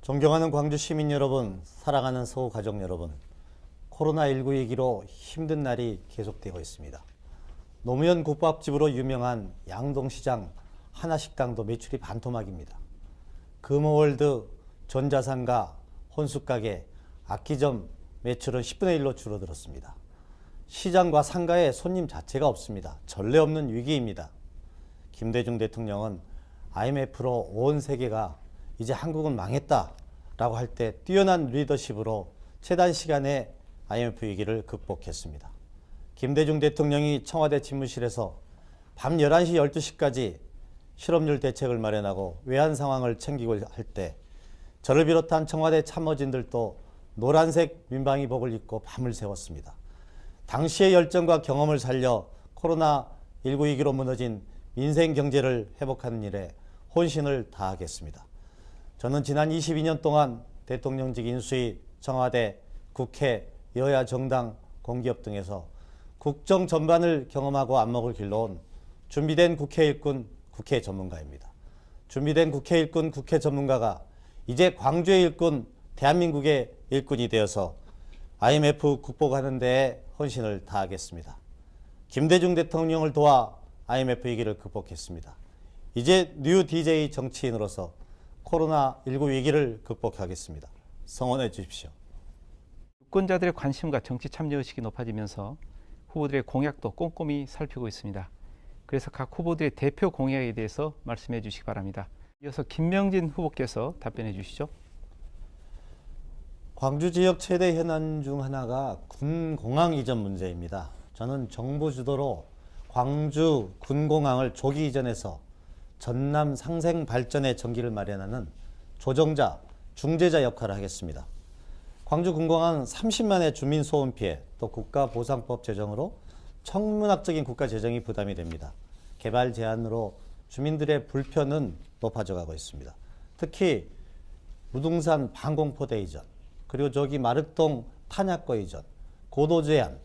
존경하는 광주 시민 여러분, 사랑하는 서울 가족 여러분, 코로나19 위기로 힘든 날이 계속되고 있습니다. 노무현 국밥집으로 유명한 양동시장 하나식당도 매출이 반토막입니다. 금호월드, 전자상가, 혼숙가게, 악기점 매출은 10분의 1로 줄어들었습니다. 시장과 상가에 손님 자체가 없습니다. 전례 없는 위기입니다. 김대중 대통령은 IMF로 온 세계가 이제 한국은 망했다라고 할 때 뛰어난 리더십으로 최단 시간에 IMF 위기를 극복했습니다. 김대중 대통령이 청와대 집무실에서 밤 11시, 12시까지 실업률 대책을 마련하고 외환 상황을 챙기고 할 때 저를 비롯한 청와대 참모진들도 노란색 민방위복을 입고 밤을 새웠습니다. 당시의 열정과 경험을 살려 코로나19 위기로 무너진 민생 경제를 회복하는 일에 혼신을 다하겠습니다. 저는 지난 22년 동안 대통령직 인수위, 청와대, 국회, 여야 정당, 공기업 등에서 국정 전반을 경험하고 안목을 길러온 준비된 국회 일꾼, 국회 전문가입니다. 준비된 국회 일꾼, 국회 전문가가 이제 광주의 일꾼, 대한민국의 일꾼이 되어서 IMF 극복하는 데에 헌신을 다하겠습니다. 김대중 대통령을 도와 IMF 위기를 극복했습니다. 이제 뉴 DJ 정치인으로서 코로나19 위기를 극복하겠습니다. 성원해 주십시오. 유권자들의 관심과 정치 참여의식이 높아지면서 후보들의 공약도 꼼꼼히 살피고 있습니다. 그래서 각 후보들의 대표 공약에 대해서 말씀해 주시기 바랍니다. 이어서 김명진 후보께서 답변해 주시죠. 광주 지역 최대 현안 중 하나가 군공항 이전 문제입니다. 저는 정부 주도로 광주 군공항을 조기 이전해서 전남 상생 발전의 전기를 마련하는 조정자, 중재자 역할을 하겠습니다. 광주 군공항은 30만의 주민 소음 피해, 또 국가보상법 제정으로 천문학적인 국가 재정이 부담이 됩니다. 개발 제한으로 주민들의 불편은 높아져 가고 있습니다. 특히 무등산 방공포대 이전, 그리고 저기 마륵동 탄약고 이전, 고도 제한,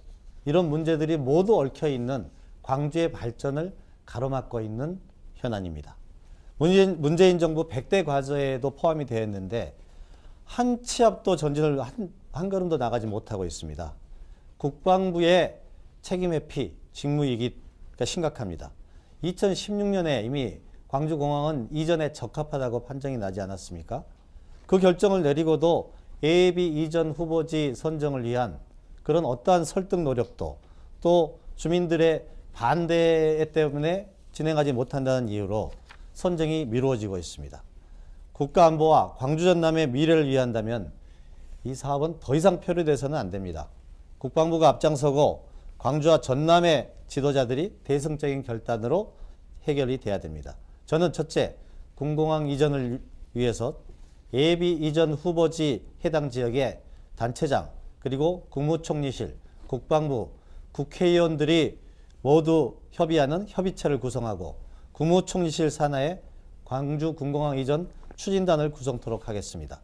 이런 문제들이 모두 얽혀 있는 광주의 발전을 가로막고 있는 현안입니다. 문재인 정부 100대 과제에도 포함이 되어 있는데 한 치 앞도 전진을 한 걸음도 나가지 못하고 있습니다. 국방부의 책임 회피, 직무이기가 심각합니다. 2016년에 이미 광주공항은 이전에 적합하다고 판정이 나지 않았습니까? 그 결정을 내리고도 예비 이전 후보지 선정을 위한 그런 어떠한 설득 노력도, 또 주민들의 반대 때문에 진행하지 못한다는 이유로 선정이 미루어지고 있습니다. 국가안보와 광주 전남의 미래를 위한다면 이 사업은 더 이상 표류돼서는 안 됩니다. 국방부가 앞장서고 광주와 전남의 지도자들이 대승적인 결단으로 해결이 돼야 됩니다. 저는 첫째, 군공항 이전을 위해서 예비 이전 후보지 해당 지역의 단체장, 그리고 국무총리실, 국방부, 국회의원들이 모두 협의하는 협의체를 구성하고 국무총리실 산하에 광주 군공항 이전 추진단을 구성토록 하겠습니다.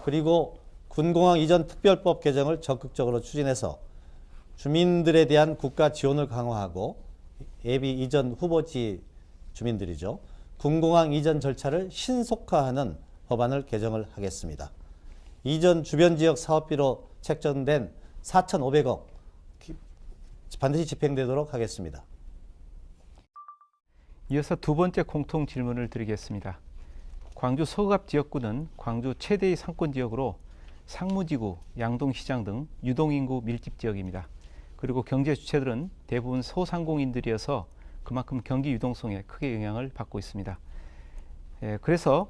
그리고 군공항 이전 특별법 개정을 적극적으로 추진해서 주민들에 대한 국가 지원을 강화하고 예비 이전 후보지 주민들이죠. 군공항 이전 절차를 신속화하는 법안을 개정을 하겠습니다. 이전 주변 지역 사업비로 책정된 4,500억 반드시 집행되도록 하겠습니다. 이어서 두 번째 공통 질문을 드리겠습니다. 광주 서구갑 지역구는 광주 최대의 상권 지역으로 상무지구, 양동시장 등 유동인구 밀집 지역입니다. 그리고 경제 주체들은 대부분 소상공인들이어서 그만큼 경기 유동성에 크게 영향을 받고 있습니다. 그래서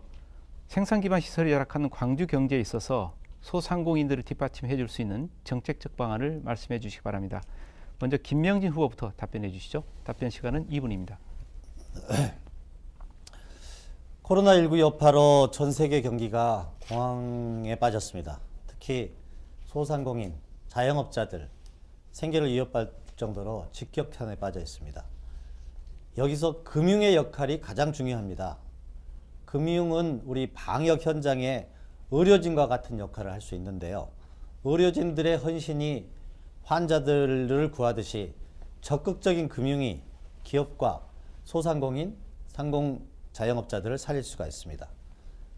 생산기반 시설이 열악한 광주 경제에 있어서 소상공인들을 뒷받침해 줄 수 있는 정책적 방안을 말씀해 주시기 바랍니다. 먼저 김명진 후보부터 답변해 주시죠. 답변 시간은 2분입니다. 코로나19 여파로 전 세계 경기가 공황에 빠졌습니다. 특히 소상공인, 자영업자들 생계를 위협할 정도로 직격탄에 빠져 있습니다. 여기서 금융의 역할이 가장 중요합니다. 금융은 우리 방역 현장에 의료진과 같은 역할을 할 수 있는데요. 의료진들의 헌신이 환자들을 구하듯이 적극적인 금융이 기업과 소상공인, 상공 자영업자들을 살릴 수가 있습니다.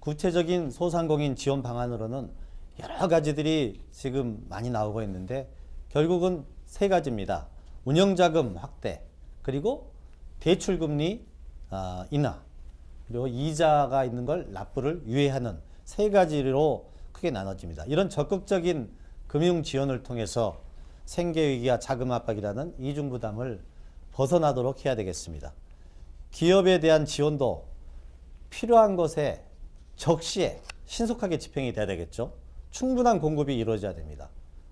구체적인 소상공인 지원 방안으로는 여러 가지들이 지금 많이 나오고 있는데 결국은 세 가지입니다. 운영자금 확대, 그리고 대출금리 인하, 그리고 이자가 있는 걸 납부를 유예하는 세 가지로 크게 나눠집니다. 이런 적극적인 금융 지원을 통해서 생계위기와 자금 압박이라는 이중부담을 벗어나도록 해야 되겠습니다. 기업에 대한 지원도 필요한 것에 적시에 신속하게 집행이 돼야 되겠죠. 충분한 공급이 이루어져야 됩니다.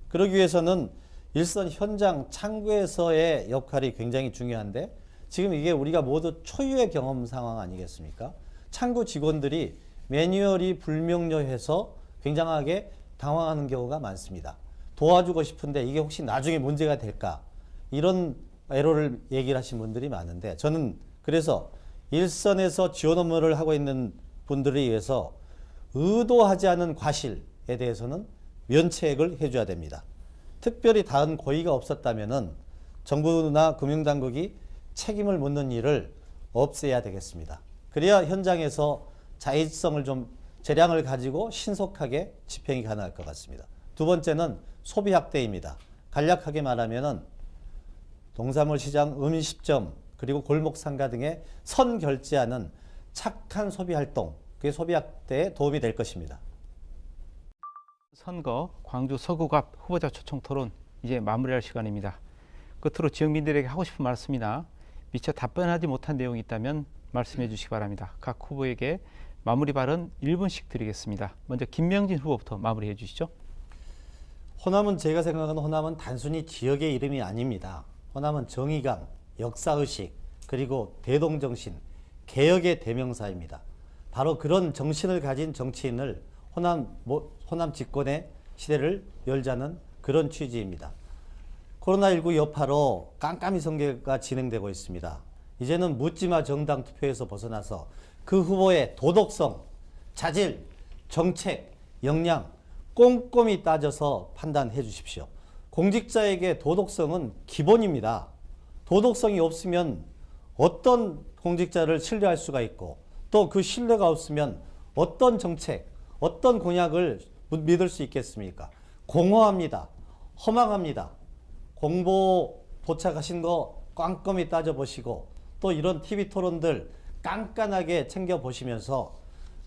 그러기 위해서는 일선 현장 창구에서의 역할이 굉장히 중요한데 지금 이게 우리가 모두 초유의 경험 상황 아니겠습니까? 창구 직원들이 매뉴얼이 불명료해서 굉장하게 당황하는 경우가 많습니다. 도와주고 싶은데 이게 혹시 나중에 문제가 될까? 이런 애로를 얘기를 하신 분들이 많은데 저는 그래서 일선에서 지원 업무를 하고 있는 분들을 위해서 의도하지 않은 과실에 대해서는 면책을 해줘야 됩니다. 특별히 다른 고의가 없었다면은 정부나 금융당국이 책임을 묻는 일을 없애야 되겠습니다. 그래야 현장에서 자율성을 좀 재량을 가지고 신속하게 집행이 가능할 것 같습니다. 두 번째는 소비 확대입니다. 간략하게 말하면은 농산물 시장, 음식점, 그리고 골목 상가 등의 선 결제하는 착한 소비 활동, 그게 소비 확대에 도움이 될 것입니다. 선거 광주 서구갑 후보자 초청 토론 이제 마무리할 시간입니다. 끝으로 지역민들에게 하고 싶은 말씀이나 미처 답변하지 못한 내용이 있다면 말씀해 주시기 바랍니다. 각 후보에게 마무리 발언 1분씩 드리겠습니다. 먼저 김명진 후보부터 마무리해 주시죠. 호남은 제가 생각하는 호남은 단순히 지역의 이름이 아닙니다. 호남은 정의감, 역사의식, 그리고 대동정신, 개혁의 대명사입니다. 바로 그런 정신을 가진 정치인을 호남 집권의 시대를 열자는 그런 취지입니다. 코로나19 여파로 깜깜이 선거가 진행되고 있습니다. 이제는 묻지마 정당 투표에서 벗어나서 그 후보의 도덕성, 자질, 정책, 역량 꼼꼼히 따져서 판단해 주십시오. 공직자에게 도덕성은 기본입니다. 도덕성이 없으면 어떤 공직자를 신뢰할 수가 있고 또 그 신뢰가 없으면 어떤 정책, 어떤 공약을 믿을 수 있겠습니까? 공허합니다. 허망합니다. 공보 도착하신 거 꼼꼼히 따져보시고 또 이런 TV 토론들 깐깐하게 챙겨보시면서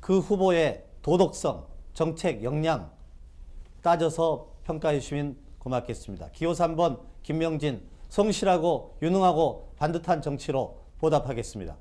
그 후보의 도덕성, 정책, 역량 따져서 평가해 주시면 고맙겠습니다. 기호 3번 김명진, 성실하고 유능하고 반듯한 정치로 보답하겠습니다.